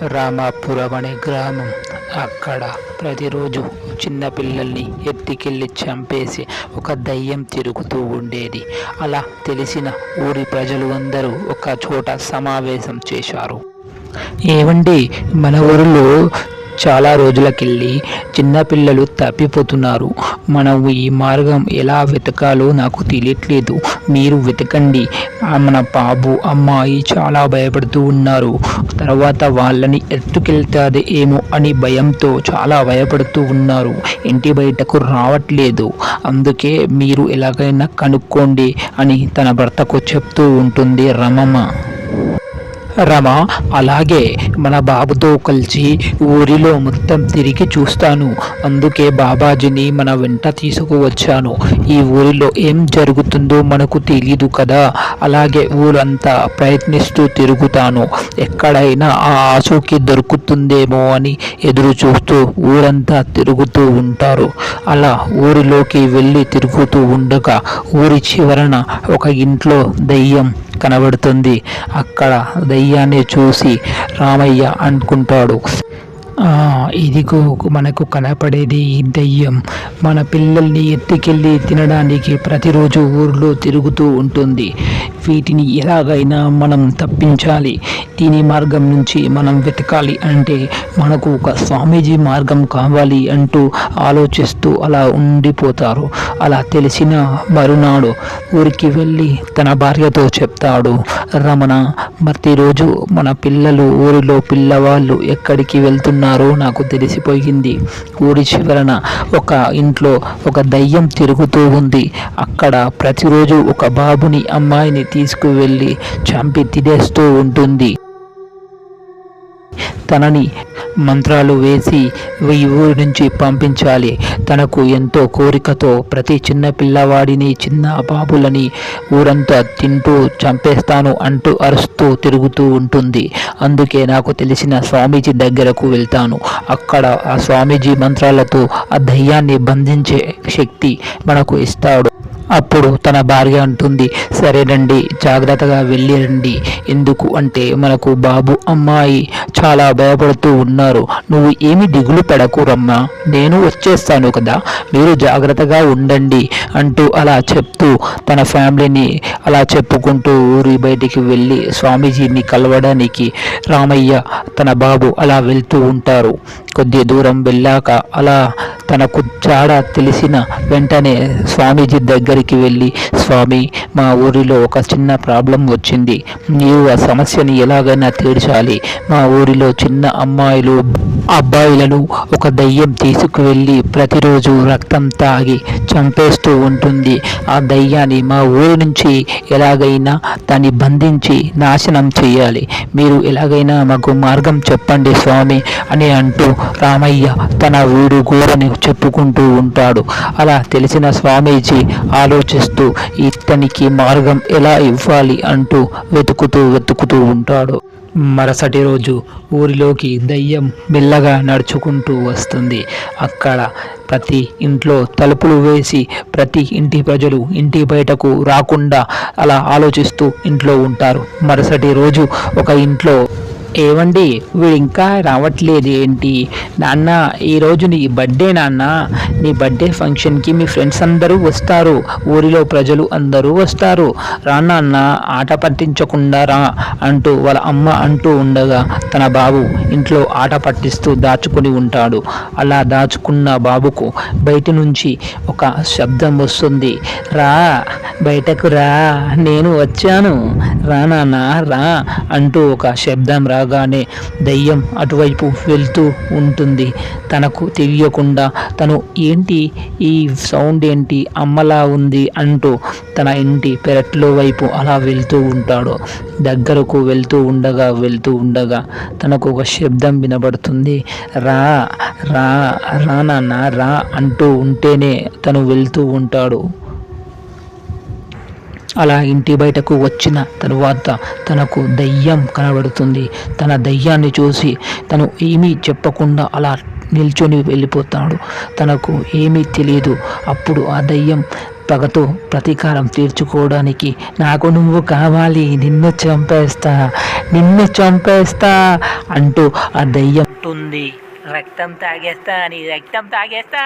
రామాపురం అనే గ్రామం. అక్కడ ప్రతిరోజు చిన్నపిల్లల్ని ఎత్తికెళ్ళి చంపేసి ఒక దయ్యం తిరుగుతూ ఉండేది. అలా తెలిసిన ఊరి ప్రజలు అందరూ ఒక చోట సమావేశం చేశారు. ఏవండి, మన ఊరిలో చాలా రోజులకెళ్ళి చిన్నపిల్లలు తప్పిపోతున్నారు. మనం ఈ మార్గం ఎలా వెతకాలో నాకు తెలియట్లేదు. మీరు వెతకండి. మన బాబు అమ్మాయి చాలా భయపడుతూ ఉన్నారు. తర్వాత వాళ్ళని ఎత్తుకెళ్తాది ఏమో అని భయంతో చాలా భయపడుతూ ఉన్నారు. ఇంటి బయటకు రావట్లేదు. అందుకే మీరు ఎలాగైనా కనుక్కోండి అని తన భర్తకు చెప్తూ ఉంటుంది రమమ్మ. రమ, అలాగే మన బాబుతో కలిసి ఊరిలో మొత్తం తిరిగి చూస్తాను. అందుకే బాబాజీని మన వెంట తీసుకువచ్చాను. ఈ ఊరిలో ఏం జరుగుతుందో మనకు తెలియదు కదా. అలాగే ఊరంతా ప్రయత్నిస్తూ తిరుగుతాను. ఎక్కడైనా ఆ ఆచూకీ దొరుకుతుందేమో అని ఎదురు చూస్తూ ఊరంతా తిరుగుతూ ఉంటారు. అలా ఊరిలోకి వెళ్ళి తిరుగుతూ ఉండగా ఊరి చివరన ఒక ఇంట్లో దయ్యం కనబడుతుంది. అక్కడ దయ్యాన్ని చూసి రామయ్య అనుకుంటాడు, ఇదిగో మనకు కనపడేది ఈ దయ్యం. మన పిల్లల్ని ఎత్తుకెళ్ళి తినడానికి ప్రతిరోజు ఊరిలో తిరుగుతూ ఉంటుంది. వీటిని ఎలాగైనా మనం తప్పించాలి. దీని మార్గం నుంచి మనం వెతకాలి అంటే మనకు ఒక స్వామీజీ మార్గం కావాలి అంటూ ఆలోచిస్తూ అలా ఉండిపోతారు. అలా తెలిసిన మరునాడు ఊరికి వెళ్ళి తన భార్యతో చెప్తాడు, రమణ, ప్రతిరోజు మన పిల్లలు ఊరిలో పిల్లవాళ్ళు ఎక్కడికి వెళ్తున్నారు నాకు తెలిసిపోయింది. ఊరి చివరన ఒక ఇంట్లో ఒక దయ్యం తిరుగుతూ ఉంది. అక్కడ ప్రతిరోజు ఒక బాబుని అమ్మాయిని తీసుకువెళ్ళి చంపి తినేస్తూ ఉంటుంది. తనని మంత్రాలు వేసి ఈ ఊరి నుంచి పంపించాలి. తనకు ఎంతో కోరికతో ప్రతి చిన్న పిల్లవాడిని చిన్న బాబులని ఊరంతా తింటూ చంపేస్తాను అంటూ అరుస్తూ తిరుగుతూ ఉంటుంది. అందుకే నాకు తెలిసిన స్వామీజీ దగ్గరకు వెళ్తాను. అక్కడ ఆ స్వామీజీ మంత్రాలతో ఆ దయ్యాన్ని బంధించే శక్తి మనకు ఇస్తాడు. అప్పుడు తన భార్య అంటుంది, సరేనండి, జాగ్రత్తగా వెళ్ళిరండి. ఎందుకు అంటే మనకు బాబు అమ్మాయి చాలా భయపడుతూ ఉన్నారు. నువ్వు ఏమి దిగులు పడకు రమ్మ, నేను వచ్చేస్తాను కదా, మీరు జాగ్రత్తగా ఉండండి అంటూ అలా చెప్తూ తన ఫ్యామిలీని అలా చెప్పుకుంటూ ఊరి బయటికి వెళ్ళి స్వామీజీని కలవడానికి రామయ్య తన బాబు అలా వెళ్తూ ఉంటారు. కొద్ది దూరం వెళ్ళాక అలా తనకు జాడ తెలిసిన వెంటనే స్వామీజీ దగ్గరికి వెళ్ళి, స్వామి, మా ఊరిలో ఒక చిన్న ప్రాబ్లం వచ్చింది. నీవు ఆ సమస్యని ఎలాగైనా తీర్చాలి. మా ఊరిలో చిన్న అమ్మాయిలు అబ్బాయిలను ఒక దయ్యం తీసుకువెళ్ళి ప్రతిరోజు రక్తం తాగి చంపేస్తూ ఉంటుంది. ఆ దయ్యాన్ని మా ఊరి నుంచి ఎలాగైనా దాన్ని బంధించి నాశనం చేయాలి. మీరు ఎలాగైనా మాకు మార్గం చెప్పండి స్వామి అని అంటూ రామయ్య తన వీడు గోరని చెప్పుకుంటూ ఉంటాడు. అలా తెలిసిన స్వామీజీ ఆలోచిస్తూ ఇతనికి మార్గం ఎలా ఇవ్వాలి అంటూ వెతుకుతూ ఉంటాడు. మరుసటి రోజు ఊరిలోకి దయ్యం మెల్లగా నడుచుకుంటూ వస్తుంది. అక్కడ ప్రతి ఇంట్లో తలుపులు వేసి ప్రతి ఇంటి ప్రజలు ఇంటి బయటకు రాకుండా అలా ఆలోచిస్తూ ఇంట్లో ఉంటారు. మరుసటి రోజు ఒక ఇంట్లో, ఏవండి, వీడు ఇంకా రావట్లేదు ఏంటి నాన్న, ఈరోజు నీ బర్త్డే నాన్న, నీ బర్త్డే ఫంక్షన్కి మీ ఫ్రెండ్స్ అందరూ వస్తారు, ఊరిలో ప్రజలు అందరూ వస్తారు, రా నాన్న, ఆట పట్టించకుండా రా అంటూ వాళ్ళ అమ్మ అంటూ ఉండగా తన బాబు ఇంట్లో ఆట పట్టిస్తూ దాచుకుని ఉంటాడు. అలా దాచుకున్న బాబుకు బయట నుంచి ఒక శబ్దం వస్తుంది, రా, బయటకు రా, నేను వచ్చాను, రా నాన్న రా అంటూ ఒక శబ్దం రాగానే దయ్యం అటువైపు వెళ్తూ ఉంటుంది. తనకు తెలియకుండా తను ఏంటి ఈ సౌండ్ ఏంటి అమ్మలా ఉంది అంటూ తన ఇంటి పెరట్లో వైపు అలా వెళ్తూ ఉంటాడు. దగ్గరకు వెళ్తూ ఉండగా తనకు ఒక శబ్దం వినబడుతుంది, రా రా రా నాన్న రా అంటూ ఉంటేనే తను వెళ్తూ ఉంటాడు. అలా ఇంటి బయటకు వచ్చిన తరువాత తనకు దయ్యం కనబడుతుంది. తన దయ్యాన్ని చూసి తను ఏమీ చెప్పకుండా అలా నిల్చొని వెళ్ళిపోతాడు. తనకు ఏమీ తెలియదు. అప్పుడు ఆ దయ్యం పగతో ప్రతీకారం తీర్చుకోవడానికి నాకు నువ్వు కావాలి, నిన్ను చంపేస్తా అంటూ ఆ దెయ్యం ఉంటుంది. రక్తం తాగేస్తా, నీ రక్తం తాగేస్తా.